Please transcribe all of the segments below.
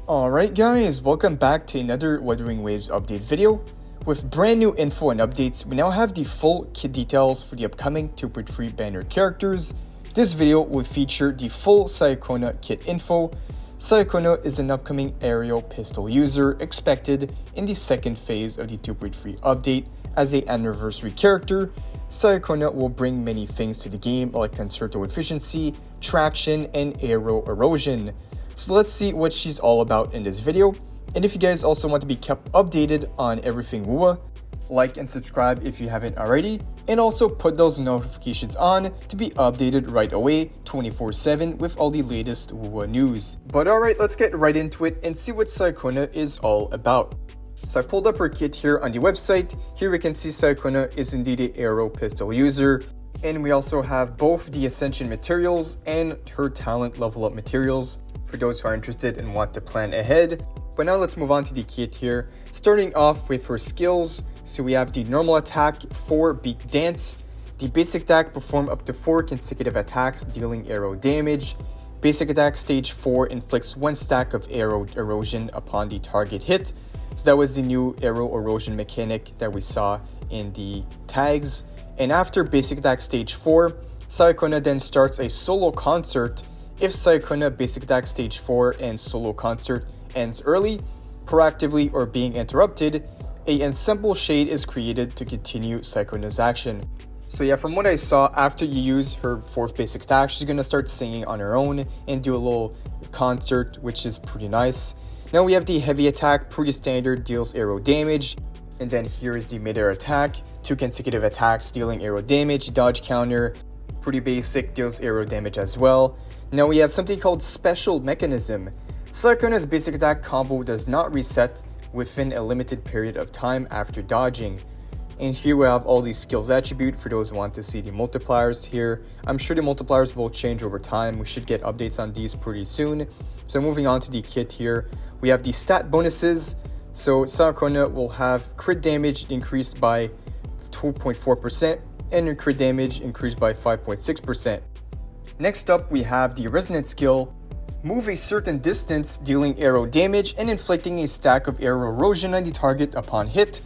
Alright guys, welcome back to another Wuthering Waves update video. With brand new info and updates, we now have the full kit details for the upcoming 2.3 banner characters. This video will feature the full Ciaccona kit info. Ciaccona is an upcoming aerial pistol user expected in the second phase of the 2.3 update as an anniversary character. Ciaccona will bring many things to the game like concerto efficiency, traction, and aero erosion. So let's see what she's all about in this video. And if you guys also want to be kept updated on everything WUWA, like and subscribe if you haven't already, and also put those notifications on to be updated right away 24/7 with all the latest WUWA news. But alright, let's get right into it and see what Ciaccona is all about. So I pulled up her kit here on the website. Here we can see Ciaccona is indeed an AERO pistol user. And we also have both the Ascension materials and her talent level up materials for those who are interested and want to plan ahead. But now let's move on to the kit here. Starting off with her skills. So we have the normal attack 4 beat dance. The basic attack perform up to 4 consecutive attacks dealing aero damage. Basic attack stage 4 inflicts 1 stack of aero erosion upon the target hit. So that was the new aero erosion mechanic that we saw in the tags. And after basic attack stage 4, Ciaccona then starts a solo concert. If Ciaccona basic attack stage 4 and solo concert ends early, proactively or being interrupted, an ensemble shade is created to continue Ciaccona's action. So yeah, from what I saw, after you use her 4th basic attack, she's gonna start singing on her own and do a little concert, which is pretty nice. Now we have the heavy attack, pretty standard, deals aero damage. And then here is the mid-air attack, 2 consecutive attacks dealing aero damage, dodge counter, pretty basic, deals aero damage as well. Now we have something called Special Mechanism. Ciaccona's basic attack combo does not reset within a limited period of time after dodging. And here we have all these skills attribute for those who want to see the multipliers here. I'm sure the multipliers will change over time. We should get updates on these pretty soon. So moving on to the kit here, we have the stat bonuses. So Ciaccona will have crit damage increased by 2.4% and crit damage increased by 5.6%. Next up, we have the resonance skill. Move a certain distance, dealing aero damage and inflicting a stack of aero erosion on the target upon hit.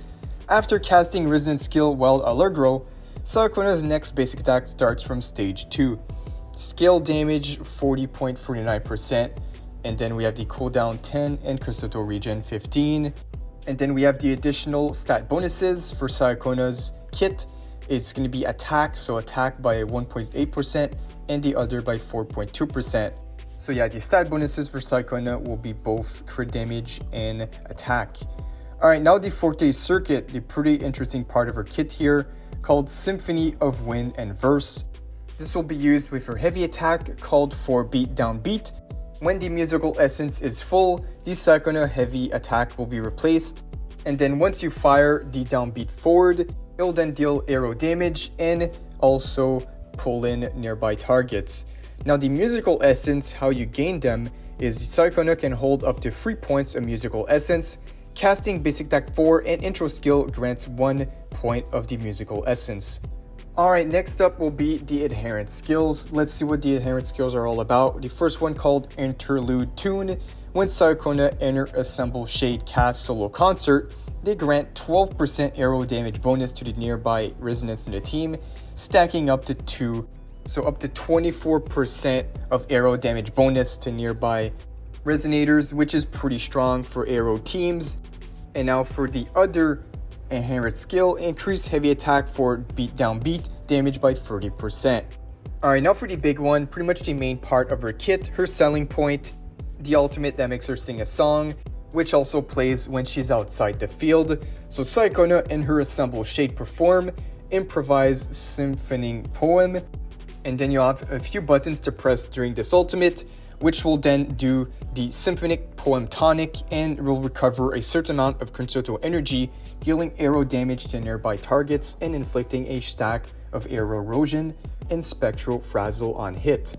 After casting resonance skill while Allegro, Ciaccona's next basic attack starts from stage 2. Scale damage 40.49%. And then we have the cooldown 10 and concerto regen 15. And then we have the additional stat bonuses for Ciaccona's kit. It's going to be attack, so attack by 1.8% and the other by 4.2%. So yeah, the stat bonuses for Ciaccona will be both crit damage and attack. Alright, now the Forte circuit, the pretty interesting part of her kit here, called Symphony of Wind and Verse. This will be used with her heavy attack called 4 beat down beat. When the musical essence is full, the Ciaccona heavy attack will be replaced. And then once you fire the downbeat forward, it will then deal aero damage and also pull in nearby targets. Now the musical essence, how you gain them, is Ciaccona can hold up to 3 points of musical essence. Casting basic attack 4 and intro skill grants 1 point of the musical essence. Alright, next up will be the adherent skills. Let's see what the adherent skills are all about. The first one called Interlude Tune. When Ciaccona enter Assemble Shade cast solo concert, they grant 12% aero damage bonus to the nearby resonance in the team, stacking up to 2. So up to 24% of aero damage bonus to nearby resonators, which is pretty strong for aero teams. And now for the other inherent skill, increase heavy attack for beat down beat damage by 30%. Alright, now for the big one, pretty much the main part of her kit, her selling point, the ultimate that makes her sing a song, which also plays when she's outside the field. So Ciaccona and her Assemble Shade perform Improvise Symphonic Poem, and then you have a few buttons to press during this ultimate, which will then do the Symphonic Poem Tonic and will recover a certain amount of concerto energy, dealing aero damage to nearby targets and inflicting a stack of aero erosion and spectral frazzle on hit.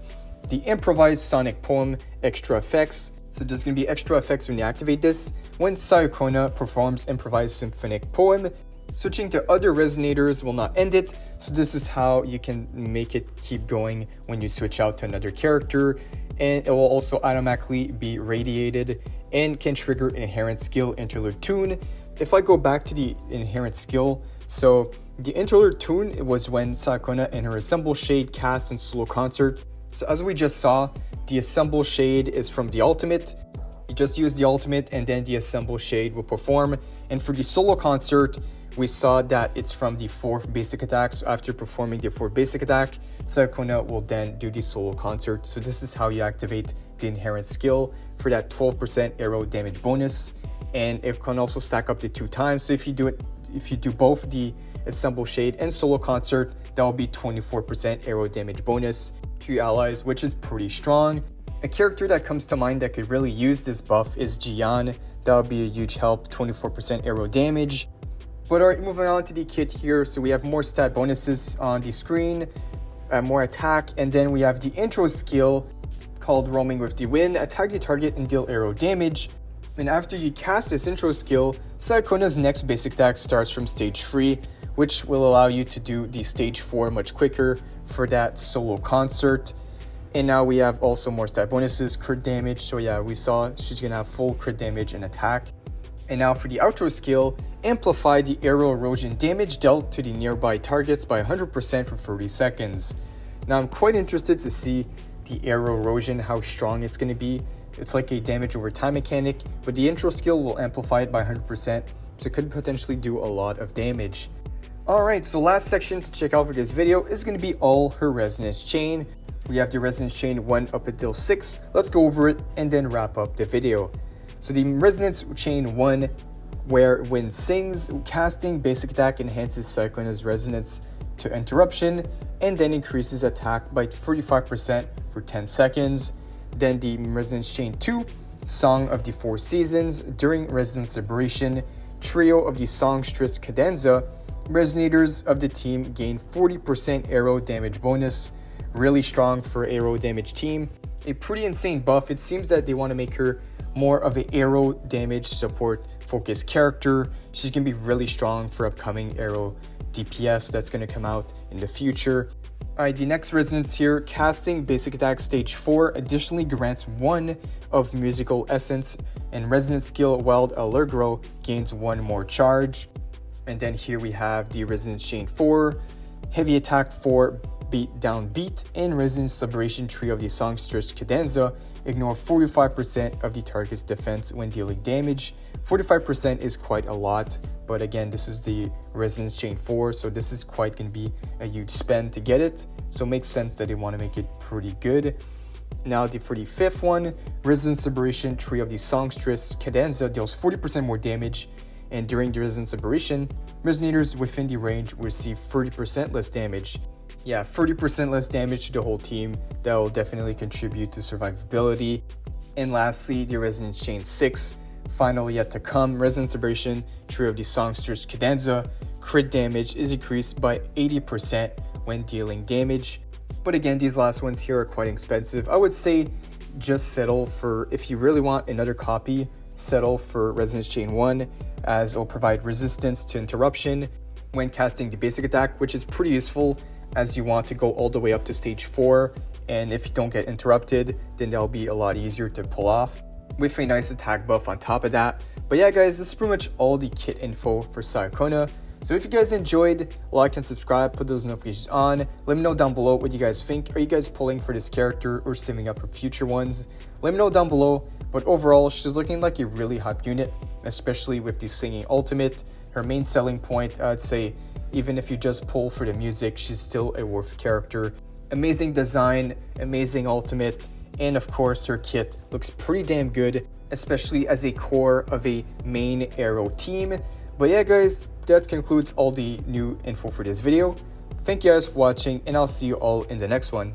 The Improvised Sonic Poem extra effects. So there's going to be extra effects when you activate this. When Ciaccona performs Improvised Symphonic Poem, switching to other resonators will not end it. So this is how you can make it keep going when you switch out to another character. And it will also automatically be radiated and can trigger inherent skill interlude tune. If I go back to the inherent skill, so the interlude tune was when Ciaccona and her Assemble Shade cast in solo concert. So as we just saw, the Assemble Shade is from the ultimate. You just use the ultimate and then the Assemble Shade will perform. And for the solo concert, we saw that it's from the 4th basic attack. So after performing the 4th basic attack, Ciaccona will then do the solo concert. So this is how you activate the inherent skill for that 12% AERO damage bonus. And it can also stack up to 2 times. So if you do both the Assemble Shade and solo concert, that will be 24% AERO damage bonus to your allies, which is pretty strong. A character that comes to mind that could really use this buff is Ciaccona. That would be a huge help, 24% AERO damage. But alright, moving on to the kit here. So we have more stat bonuses on the screen, more attack, and then we have the intro skill called Roaming with the Wind. Attack the target and deal AERO damage. And after you cast this intro skill, Ciaccona's next basic attack starts from stage 3, which will allow you to do the stage 4 much quicker for that solo concert. And now we have also more stat bonuses, crit damage. So yeah, we saw she's gonna have full crit damage and attack. And now for the outro skill, amplify the AERO erosion damage dealt to the nearby targets by 100% for 30 seconds. Now I'm quite interested to see the AERO erosion, how strong it's gonna be. It's like a damage over time mechanic, but the intro skill will amplify it by 100%, so it could potentially do a lot of damage. Alright, so last section to check out for this video is going to be all her resonance chain. We have the resonance chain 1 up until 6. Let's go over it and then wrap up the video. So the resonance chain 1, where when sings, casting basic attack enhances Ciaccona's resonance to interruption and then increases attack by 45% for 10 seconds. Then the resonance chain 2, Song of the 4 Seasons, during resonance liberation, trio of the songstress cadenza, resonators of the team gain 40% AERO damage bonus. Really strong for AERO damage team. A pretty insane buff. It seems that they want to make her more of a AERO damage support focused character. She's going to be really strong for upcoming AERO DPS that's going to come out in the future. Alright, the next resonance here, casting basic attack stage 4 additionally grants 1 of musical essence, and resonance skill Wild Allegro gains 1 more charge. And then here we have the resonance chain 4, heavy attack 4, beat down beat, and resonance liberation trio of the songstress cadenza ignore 45% of the target's defense when dealing damage. 45% is quite a lot, but again, this is the resonance chain 4, so this is quite going to be a huge spend to get it, so it makes sense that they want to make it pretty good. Now for the 5th one, resonance liberation trio of the songstress cadenza deals 40% more damage, and during the resonance liberation, resonators within the range will receive 30% less damage. Yeah, 30% less damage to the whole team. That will definitely contribute to survivability. And lastly, the resonance chain 6, final yet to come, resonance liberation trio of the songstress cadenza, crit damage is increased by 80% when dealing damage. But again, these last ones here are quite expensive. I would say just settle for, if you really want another copy, settle for resonance chain 1, as it will provide resistance to interruption when casting the basic attack, which is pretty useful as you want to go all the way up to stage 4, and if you don't get interrupted, then that'll be a lot easier to pull off with a nice attack buff on top of that. But yeah guys, this is pretty much all the kit info for Ciaccona. So if you guys enjoyed, like and subscribe, put those notifications on. Let me know down below what you guys think. Are you guys pulling for this character or saving up for future ones? Let me know down below. But overall, she's looking like a really hype unit, especially with the singing ultimate. Her main selling point, I'd say, even if you just pull for the music, she's still a worth character. Amazing design, amazing ultimate, and of course her kit looks pretty damn good, especially as a core of a main AERO team. But yeah guys, that concludes all the new info for this video. Thank you guys for watching, and I'll see you all in the next one.